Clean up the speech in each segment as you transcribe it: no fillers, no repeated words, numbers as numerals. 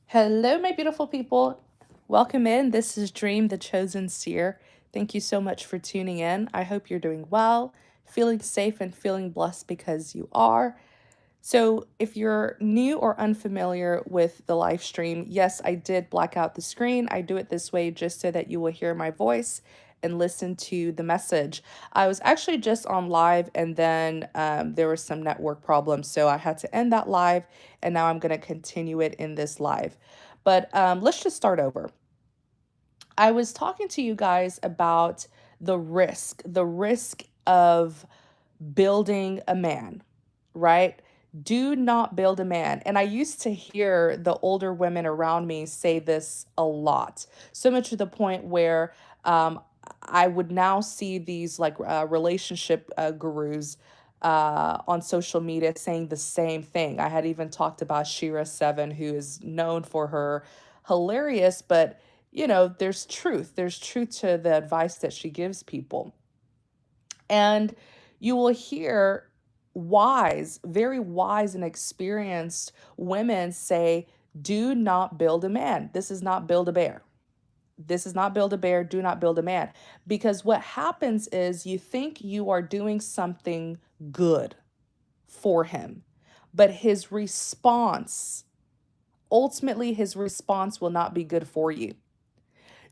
Hello, my beautiful people. Welcome in. This is Dream, the chosen seer. Thank you so much for tuning in. I hope you're doing well, feeling safe, and feeling blessed because you are. So, if you're new or unfamiliar with the live stream, yes, I did black out the screen. I do it this way just so that you will hear my voice and listen to the message. I was actually just on live and then there was some network problems. So, I had to end that live and now I'm going to continue it in this live. But let's just start over. I was talking to you guys about the risk of building a man, right? Do not build a man. And I used to hear the older women around me say this a lot, so much to the point where I would now see these like relationship gurus on social media saying the same thing. I had even talked about Shira 7, who is known for her hilarious, but there's truth. There's truth to the advice that she gives people. And you will hear wise, very wise and experienced women say, do not build a man. This is not build a bear. This is not build a bear. Do not build a man. Because what happens is you think you are doing something good for him, but ultimately, his response will not be good for you.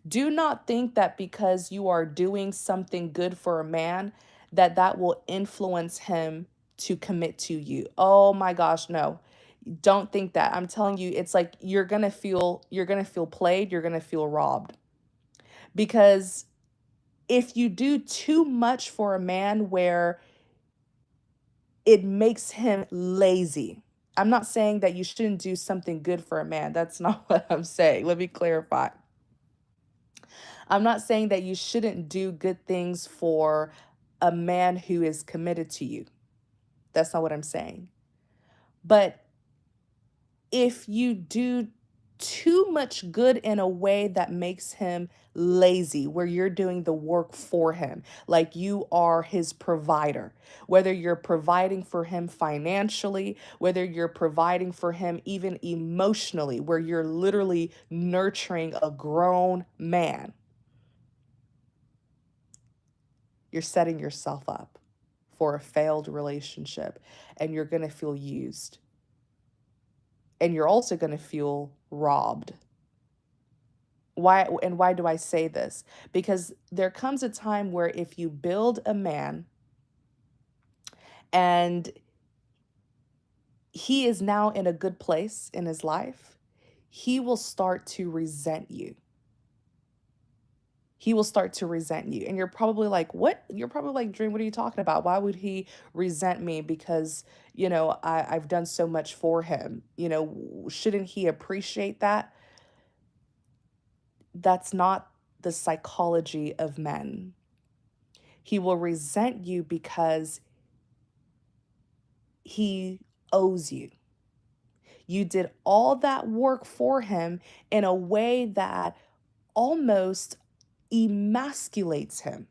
Do not think that because you are doing something good for a man, that will influence him to commit to you. Oh my gosh, no. Don't think that. I'm telling you, it's like you're going to feel played, you're going to feel robbed. Because if you do too much for a man where it makes him lazy. I'm not saying that you shouldn't do something good for a man. That's not what I'm saying. Let me clarify. I'm not saying that you shouldn't do good things for a man who is committed to you. That's not what I'm saying. But if you do too much good in a way that makes him lazy, where you're doing the work for him, like you are his provider, whether you're providing for him financially, whether you're providing for him even emotionally, where you're literally nurturing a grown man, you're setting yourself up for a failed relationship and you're going to feel used. And you're also going to feel robbed. Why do I say this? Because there comes a time where if you build a man and he is now in a good place in his life, he will start to resent you. He will start to resent you. And you're probably like, what? You're probably like, Dream, what are you talking about? Why would he resent me? Because, I've done so much for him. Shouldn't he appreciate that? That's not the psychology of men. He will resent you because he owes you. You did all that work for him in a way that almost emasculates him.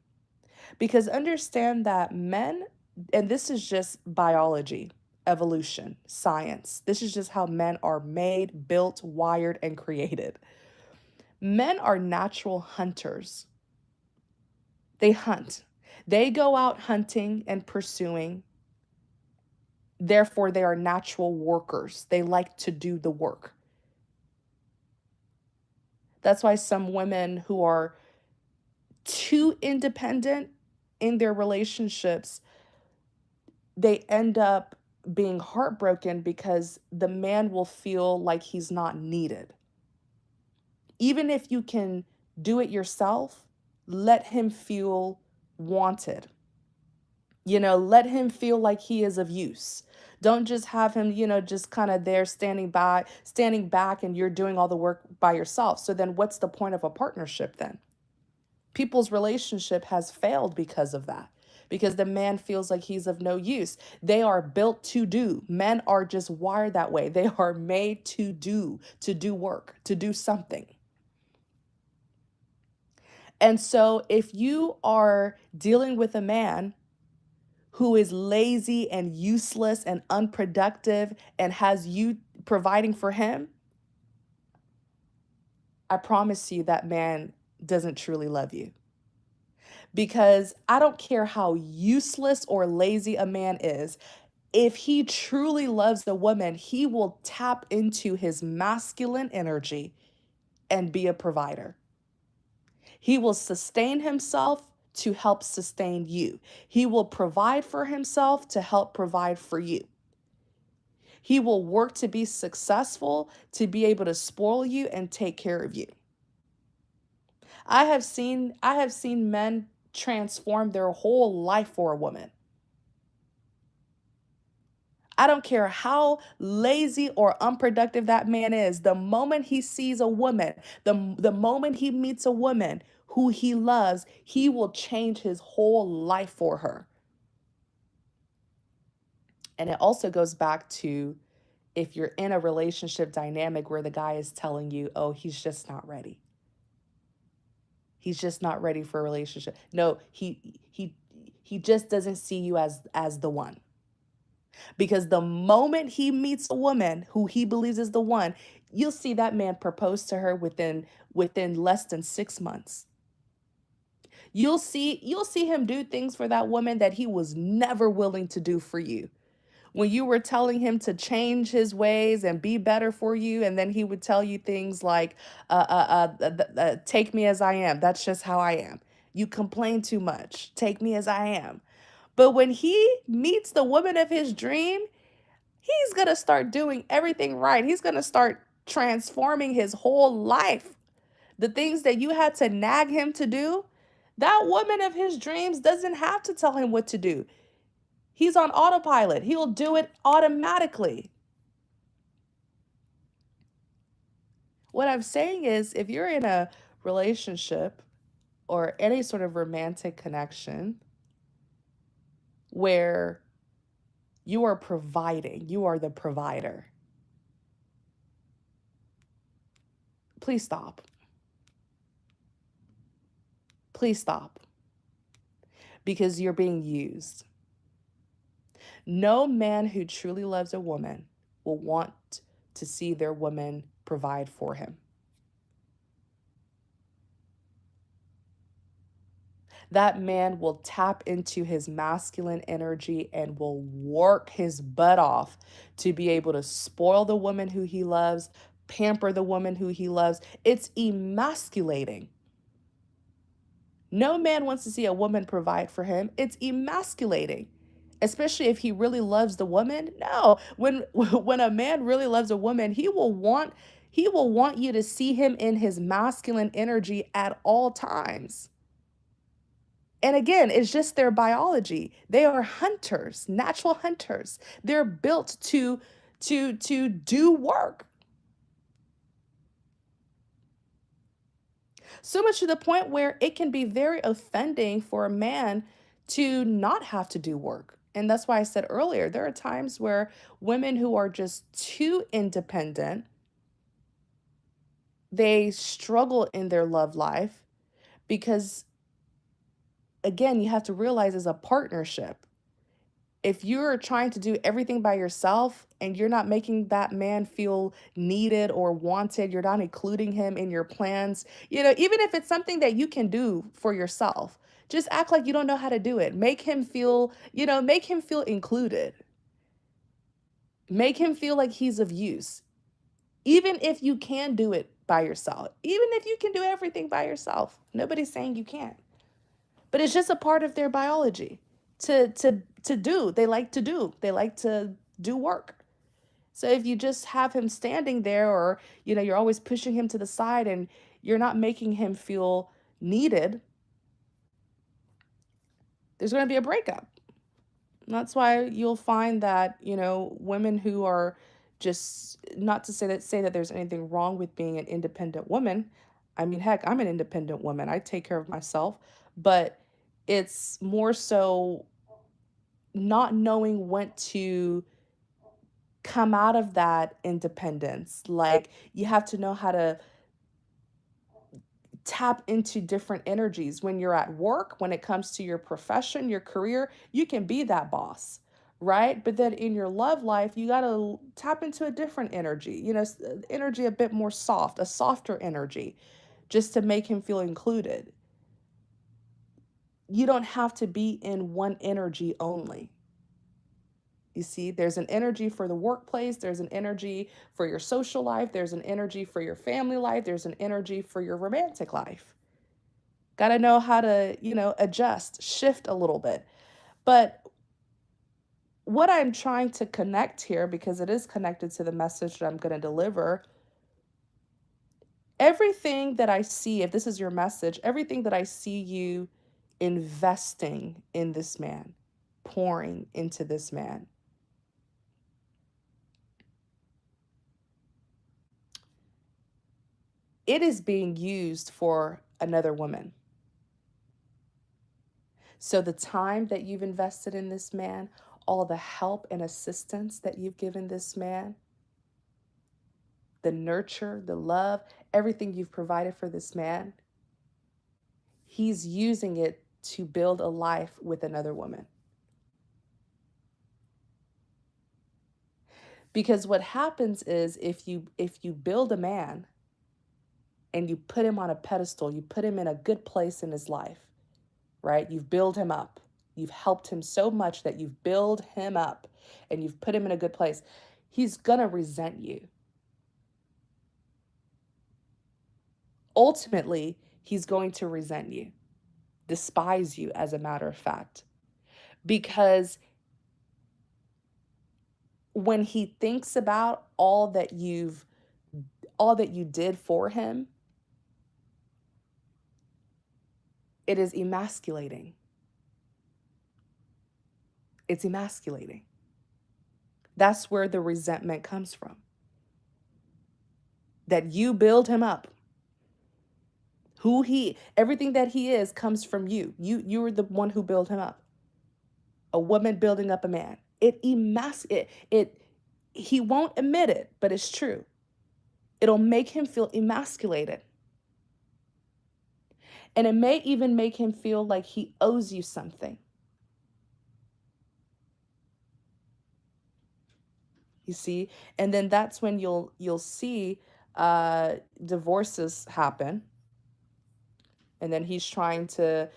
Because understand that men, and this is just biology, evolution, science, this is just how men are made, built, wired, and created. Men are natural hunters. They hunt. They go out hunting and pursuing. Therefore, they are natural workers. They like to do the work. That's why some women who are too independent in their relationships, they end up being heartbroken because the man will feel like he's not needed. Even if you can do it yourself, let him feel wanted. Let him feel like he is of use. Don't just have him, just kind of there standing back and you're doing all the work by yourself. So then what's the point of a partnership then? People's relationship has failed because of that. Because the man feels like he's of no use. They are built to do. Men are just wired that way. They are made to do work, to do something. And so if you are dealing with a man who is lazy and useless and unproductive and has you providing for him, I promise you that man doesn't truly love you. Because I don't care how useless or lazy a man is, if he truly loves the woman, he will tap into his masculine energy and be a provider. He will sustain himself to help sustain you. He will provide for himself to help provide for you. He will work to be successful, to be able to spoil you and take care of you. I have seen men transform their whole life for a woman. I don't care how lazy or unproductive that man is. The moment he sees a woman, the moment he meets a woman who he loves, he will change his whole life for her. And it also goes back to if you're in a relationship dynamic where the guy is telling you, "Oh, he's just not ready. He's just not ready for a relationship." No, he just doesn't see you as the one. Because the moment he meets a woman who he believes is the one, you'll see that man propose to her within less than 6 months. You'll see him do things for that woman that he was never willing to do for you. When you were telling him to change his ways and be better for you, and then he would tell you things like, take me as I am. That's just how I am. You complain too much. Take me as I am. But when he meets the woman of his dream, he's going to start doing everything right. He's going to start transforming his whole life. The things that you had to nag him to do, that woman of his dreams doesn't have to tell him what to do. He's on autopilot. He'll do it automatically. What I'm saying is, if you're in a relationship or any sort of romantic connection where you are providing, you are the provider, please stop. Please stop. Because you're being used. No man who truly loves a woman will want to see their woman provide for him. That man will tap into his masculine energy and will work his butt off to be able to spoil the woman who he loves, pamper the woman who he loves. It's emasculating. No man wants to see a woman provide for him. It's emasculating. Especially if he really loves the woman. No, when a man really loves a woman, he will want you to see him in his masculine energy at all times. And again, it's just their biology. They are hunters, natural hunters. They're built to do work. So much to the point where it can be very offending for a man to not have to do work. And that's why I said earlier, there are times where women who are just too independent, they struggle in their love life because, again, you have to realize it's a partnership. If you're trying to do everything by yourself and you're not making that man feel needed or wanted, you're not including him in your plans, even if it's something that you can do for yourself, just act like you don't know how to do it. Make him feel included. Make him feel like he's of use. Even if you can do it by yourself, even if you can do everything by yourself, nobody's saying you can't. But it's just a part of their biology to do. They like to do. They like to do work. So if you just have him standing there, or you're always pushing him to the side and you're not making him feel needed, there's going to be a breakup. And that's why you'll find that, women who are just, not to say that there's anything wrong with being an independent woman. I mean, heck, I'm an independent woman. I take care of myself, but it's more so not knowing when to come out of that independence. Like, you have to know how to tap into different energies when you're at work, when it comes to your profession, your career. You can be that boss, right? But then in your love life, you got to tap into a different energy, energy a bit more soft, a softer energy, just to make him feel included. You don't have to be in one energy only. You see, there's an energy for the workplace, there's an energy for your social life, there's an energy for your family life, there's an energy for your romantic life. Got to know how to, adjust, shift a little bit. But what I'm trying to connect here, because it is connected to the message that I'm going to deliver, everything that I see, if this is your message, everything that I see you investing in this man, pouring into this man, it is being used for another woman. So the time that you've invested in this man, all the help and assistance that you've given this man, the nurture, the love, everything you've provided for this man, he's using it to build a life with another woman. Because what happens is if you build a man and you put him on a pedestal, you put him in a good place in his life, right? You've built him up. You've helped him so much that you've built him up and you've put him in a good place. He's going to resent you. Ultimately, he's going to resent you, despise you, as a matter of fact, because when he thinks about all that you did for him, it is emasculating. It's emasculating. That's where the resentment comes from. That you build him up. Everything that he is comes from you. You're the one who built him up. A woman building up a man. He won't admit it, but it's true. It'll make him feel emasculated. And it may even make him feel like he owes you something. You see? And then that's when you'll see divorces happen. And then he's trying to,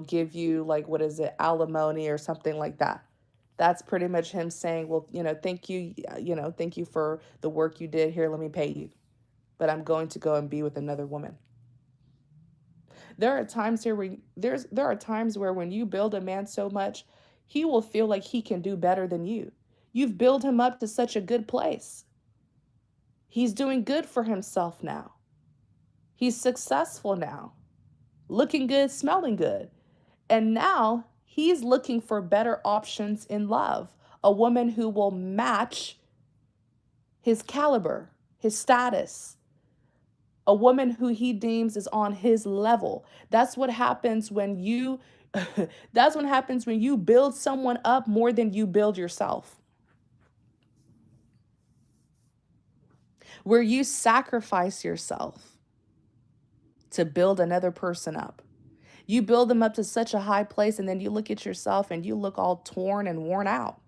give you, like, what is it, alimony or something like that. That's pretty much him saying, well, thank you for the work you did here. Let me pay you. But I'm going to go and be with another woman. There are times here where there are times where when you build a man so much, he will feel like he can do better than you. You've built him up to such a good place. He's doing good for himself now. He's successful now, looking good, smelling good. And now he's looking for better options in love, a woman who will match his caliber, his status, a woman who he deems is on his level. That's what happens when you that's what happens when you build someone up more than you build yourself. Where you sacrifice yourself to build another person up. You build them up to such a high place, and then you look at yourself and you look all torn and worn out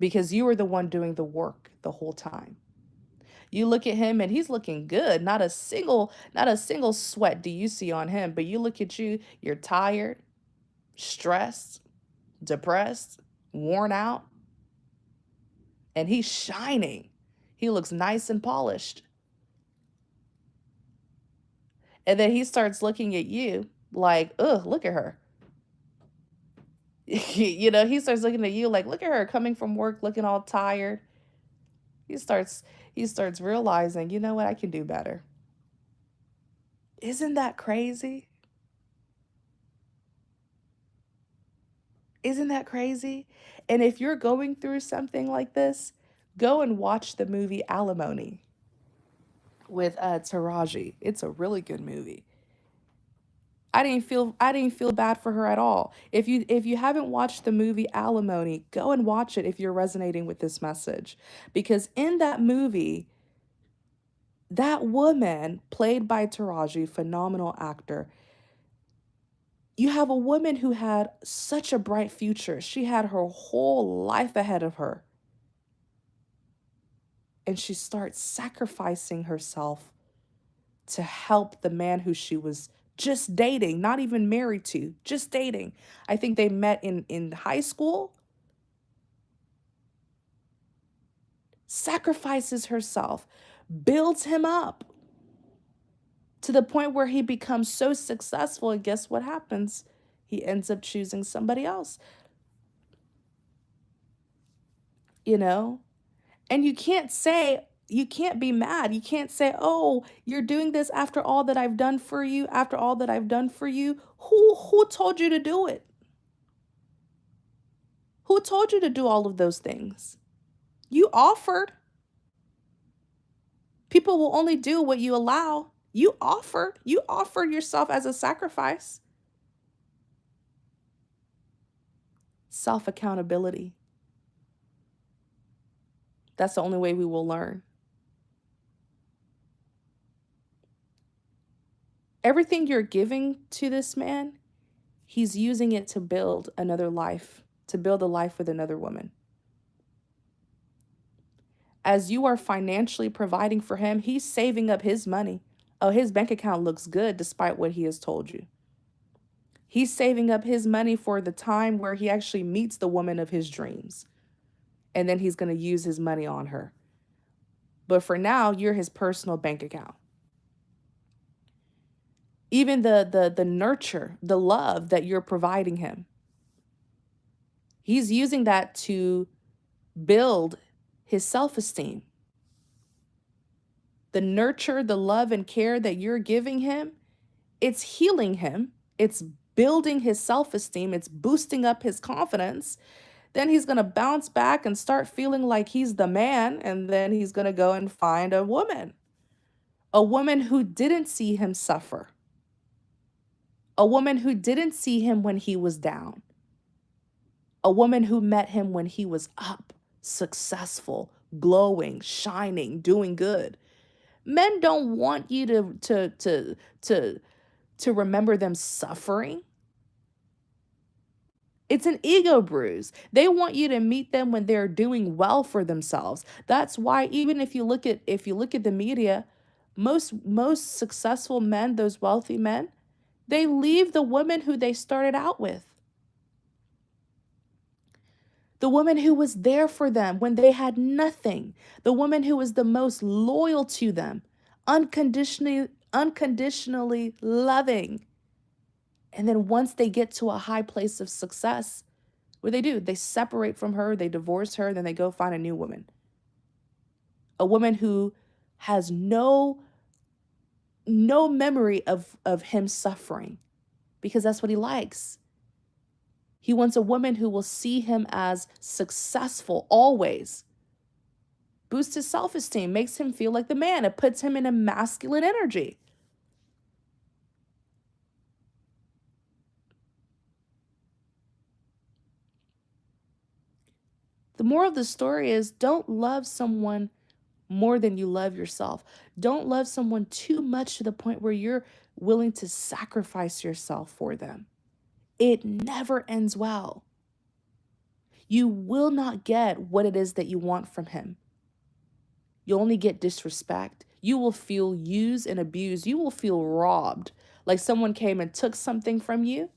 because you were the one doing the work the whole time. You look at him and he's looking good. Not a single sweat do you see on him, but you look at you, you're tired, stressed, depressed, worn out, and he's shining. He looks nice and polished. And then he starts looking at you like, ugh, look at her. He starts looking at you like, look at her coming from work looking all tired. He starts realizing, you know what, I can do better. Isn't that crazy? Isn't that crazy? And if you're going through something like this, go and watch the movie Alimony with Taraji. It's a really good movie. I didn't feel bad for her at all. If you haven't watched the movie Alimony, go and watch it if you're resonating with this message. Because in that movie, that woman played by Taraji, phenomenal actor, You have a woman who had such a bright future. She had her whole life ahead of her. And she starts sacrificing herself to help the man who she was just dating, not even married to, just dating. I think they met in high school. Sacrifices herself, builds him up to the point where he becomes so successful. And guess what happens? He ends up choosing somebody else, you know? And you can't be mad. You can't say, oh, you're doing this after all that I've done for you, after all that I've done for you. Who told you to do it? Who told you to do all of those things? You offered. People will only do what you allow. You offered. You offered yourself as a sacrifice. Self accountability. That's the only way we will learn. Everything you're giving to this man, he's using it to build another life, to build a life with another woman. As you are financially providing for him, he's saving up his money. Oh, his bank account looks good despite what he has told you. He's saving up his money for the time where he actually meets the woman of his dreams. And then he's going to use his money on her. But for now, you're his personal bank account. Even the nurture, the love that you're providing him, he's using that to build his self-esteem. The nurture, the love and care that you're giving him, it's healing him. It's building his self-esteem. It's boosting up his confidence. Then he's going to bounce back and start feeling like he's the man. And then he's going to go and find a woman who didn't see him suffer, a woman who didn't see him when he was down, a woman who met him when he was up, successful, glowing, shining, doing good. Men don't want you to remember them suffering. It's an ego bruise. They want you to meet them when they're doing well for themselves. That's why even if you look at the media, most successful men, those wealthy men, they leave the woman who they started out with. The woman who was there for them when they had nothing. The woman who was the most loyal to them, unconditionally loving. And then once they get to a high place of success, what do? They separate from her, they divorce her, then they go find a new woman. A woman who has no memory of him suffering, because that's what he likes. He wants a woman who will see him as successful always. Boosts his self-esteem, makes him feel like the man. It puts him in a masculine energy. The moral of the story is don't love someone more than you love yourself. Don't love someone too much to the point where you're willing to sacrifice yourself for them. It never ends well. You will not get what it is that you want from him. You only get disrespect. You will feel used and abused. You will feel robbed, like someone came and took something from you,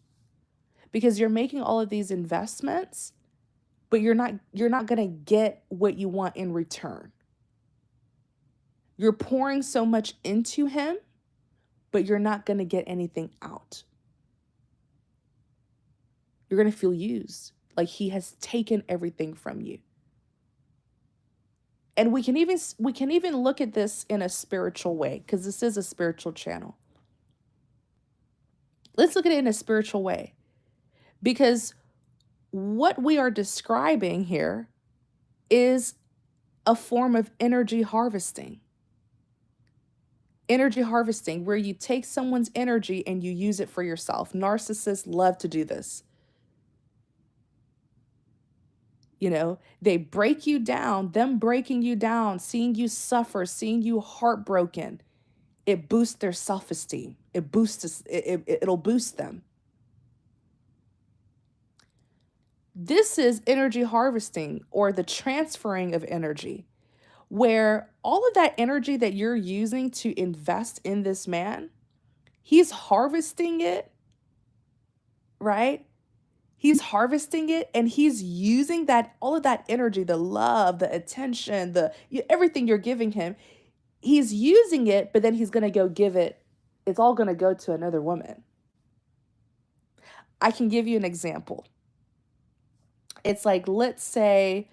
because you're making all of these investments, but you're not going to get what you want in return. You're pouring so much into him, but you're not going to get anything out. You're going to feel used, like he has taken everything from you. And we can even look at this in a spiritual way, because this is a spiritual channel. Let's look at it in a spiritual way, because what we are describing here is a form of energy harvesting. Energy harvesting, where you take someone's energy and you use it for yourself. Narcissists love to do this. You know, they break you down, them breaking you down, seeing you suffer, seeing you heartbroken. It boosts their self-esteem. It'll boost them. This is energy harvesting or the transferring of energy, where all of that energy that you're using to invest in this man, he's harvesting it, right? He's harvesting it and he's using that all of that energy, the love, the attention, everything you're giving him. He's using it, but then he's going to go give it. It's all going to go to another woman. I can give you an example. It's like, let's say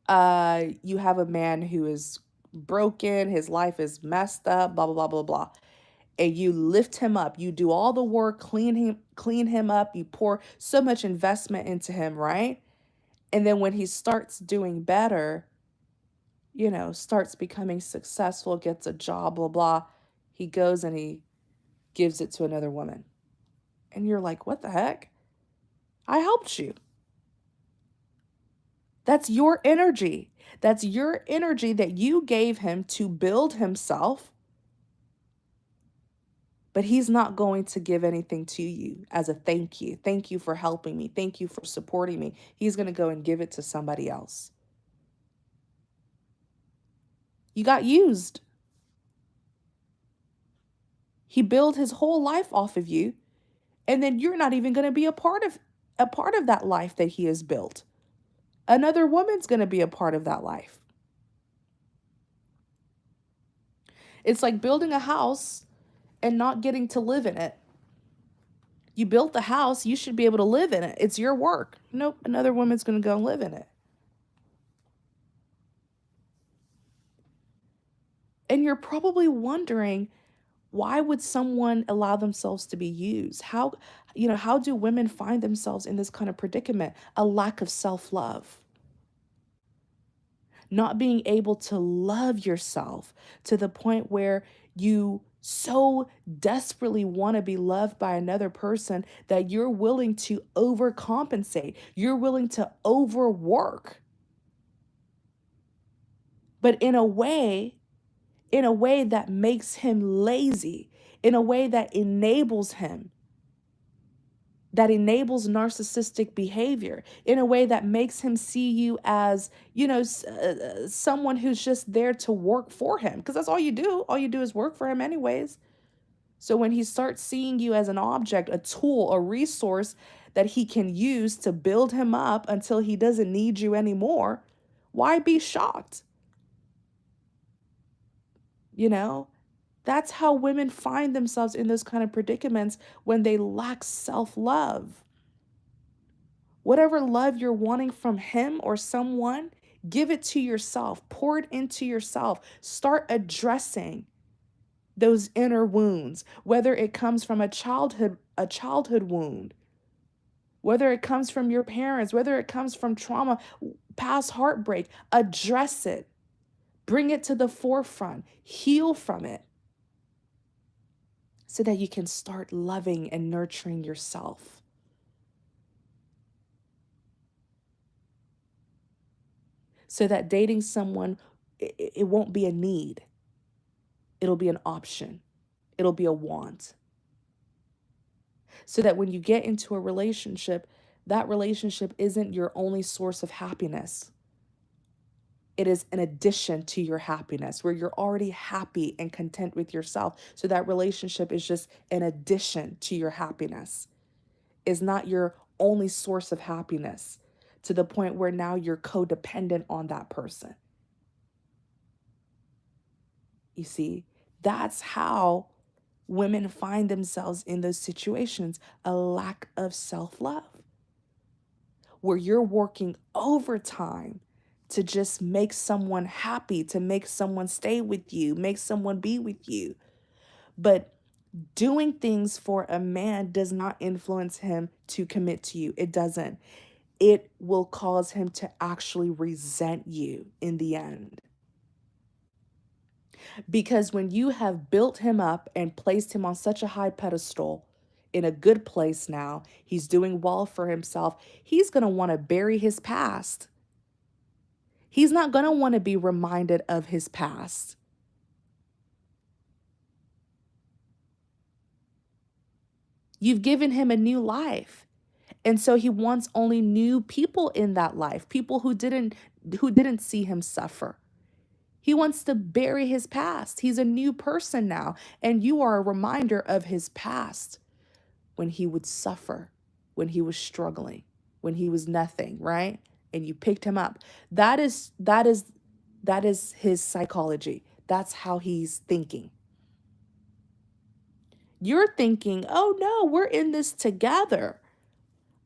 you have a man who is broken, his life is messed up, blah, blah, blah, blah, blah. And you lift him up. You do all the work, clean him up. You pour so much investment into him, right? And then when he starts doing better, starts becoming successful, gets a job, blah, blah, he goes and he gives it to another woman. And you're like, what the heck? I helped you. That's your energy. That's your energy that you gave him to build himself. But he's not going to give anything to you as a thank you. Thank you for helping me. Thank you for supporting me. He's going to go and give it to somebody else. You got used. He built his whole life off of you, and then you're not even going to be a part of that life that he has built. Another woman's going to be a part of that life. It's like building a house and not getting to live in it. You built the house, you should be able to live in it. It's your work. Nope, another woman's going to go and live in it. And you're probably wondering, why would someone allow themselves to be used? How do women find themselves in this kind of predicament? A lack of self-love. Not being able to love yourself to the point where you so desperately want to be loved by another person that you're willing to overcompensate. You're willing to overwork. But in a way that makes him lazy, in a way that enables him, that enables narcissistic behavior, in a way that makes him see you as, someone who's just there to work for him. Because that's all you do. All you do is work for him anyways. So when he starts seeing you as an object, a tool, a resource that he can use to build him up until he doesn't need you anymore, why be shocked? That's how women find themselves in those kind of predicaments when they lack self-love. Whatever love you're wanting from him or someone, give it to yourself. Pour it into yourself. Start addressing those inner wounds, whether it comes from a childhood wound, whether it comes from your parents, whether it comes from trauma, past heartbreak. Address it. Bring it to the forefront. Heal from it so that you can start loving and nurturing yourself. So that dating someone, it won't be a need. It'll be an option. It'll be a want. So that when you get into a relationship, that relationship isn't your only source of happiness. It is an addition to your happiness where you're already happy and content with yourself. So that relationship is just an addition to your happiness. It's not your only source of happiness to the point where now you're codependent on that person. You see, that's how women find themselves in those situations, a lack of self-love, where you're working overtime to just make someone happy, to make someone stay with you, make someone be with you. But doing things for a man does not influence him to commit to you. It doesn't. It will cause him to actually resent you in the end. Because when you have built him up and placed him on such a high pedestal, in a good place now, he's doing well for himself, he's going to want to bury his past. He's not going to want to be reminded of his past. You've given him a new life. And so he wants only new people in that life, people who didn't see him suffer. He wants to bury his past. He's a new person now, and you are a reminder of his past when he would suffer, when he was struggling, when he was nothing, right? And you picked him up. That is his psychology. That's how he's thinking. You're thinking, "Oh no, we're in this together.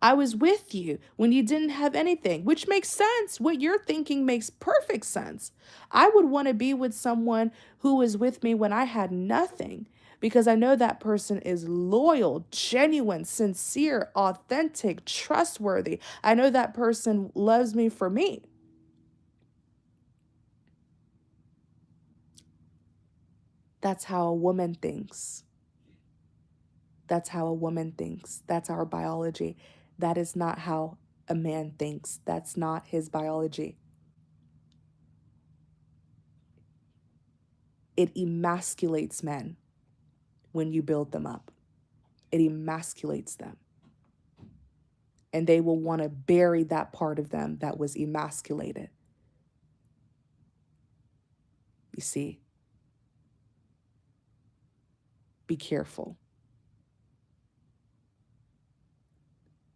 I was with you when you didn't have anything," which makes sense. What you're thinking makes perfect sense. I would want to be with someone who was with me when I had nothing because I know that person is loyal, genuine, sincere, authentic, trustworthy. I know that person loves me for me. That's how a woman thinks. That's how a woman thinks. That's our biology. That is not how a man thinks. That's not his biology. It emasculates men when you build them up. It emasculates them. And they will want to bury that part of them that was emasculated. You see, be careful.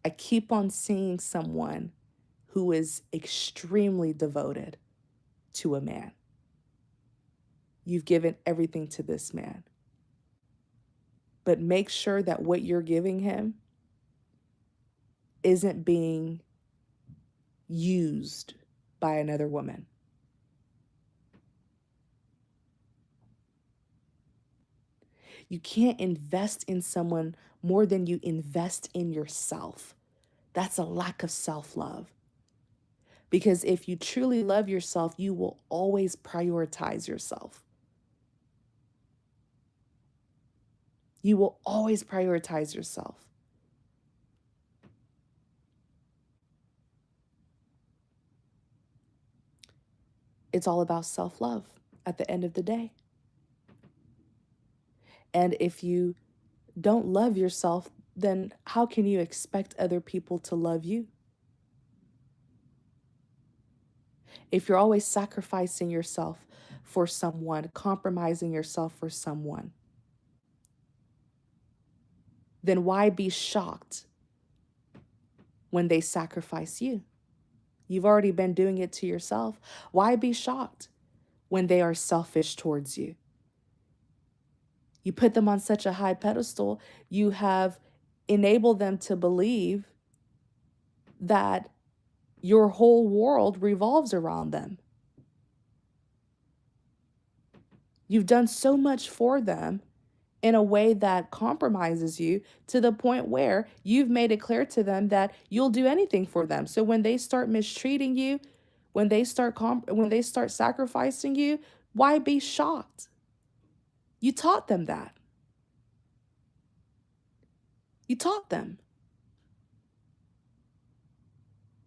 I keep on seeing someone who is extremely devoted to a man. You've given everything to this man. But make sure that what you're giving him isn't being used by another woman. You can't invest in someone more than you invest in yourself. That's a lack of self-love. Because if you truly love yourself, you will always prioritize yourself. You will always prioritize yourself. It's all about self-love at the end of the day. And if you don't love yourself, then how can you expect other people to love you? If you're always sacrificing yourself for someone, compromising yourself for someone, then why be shocked when they sacrifice you? You've already been doing it to yourself. Why be shocked when they are selfish towards you? You put them on such a high pedestal, you have enabled them to believe that your whole world revolves around them. You've done so much for them in a way that compromises you to the point where you've made it clear to them that you'll do anything for them. So when they start mistreating you, when they start sacrificing you, why be shocked? You taught them that. You taught them.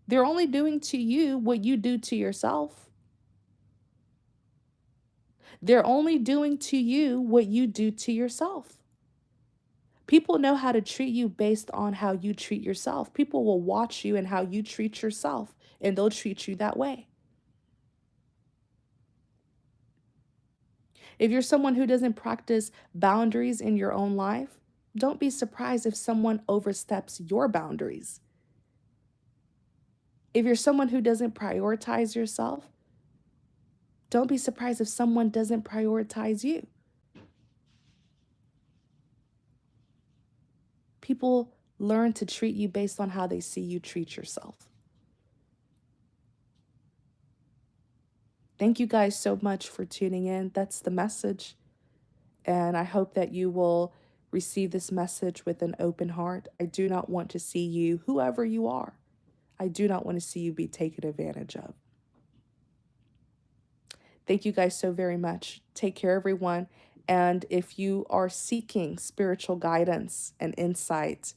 They're only doing to you what you do to yourself. They're only doing to you what you do to yourself. People know how to treat you based on how you treat yourself. People will watch you and how you treat yourself, and they'll treat you that way. If you're someone who doesn't practice boundaries in your own life, don't be surprised if someone oversteps your boundaries. If you're someone who doesn't prioritize yourself, don't be surprised if someone doesn't prioritize you. People learn to treat you based on how they see you treat yourself. Thank you guys so much for tuning in. That's the message. And I hope that you will receive this message with an open heart. I do not want to see you, whoever you are, I do not want to see you be taken advantage of. Thank you guys so very much. Take care, everyone. And if you are seeking spiritual guidance and insight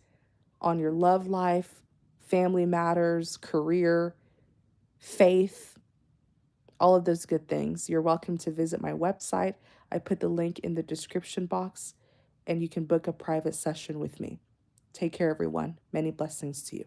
on your love life, family matters, career, faith, all of those good things, you're welcome to visit my website. I put the link in the description box, and you can book a private session with me. Take care, everyone. Many blessings to you.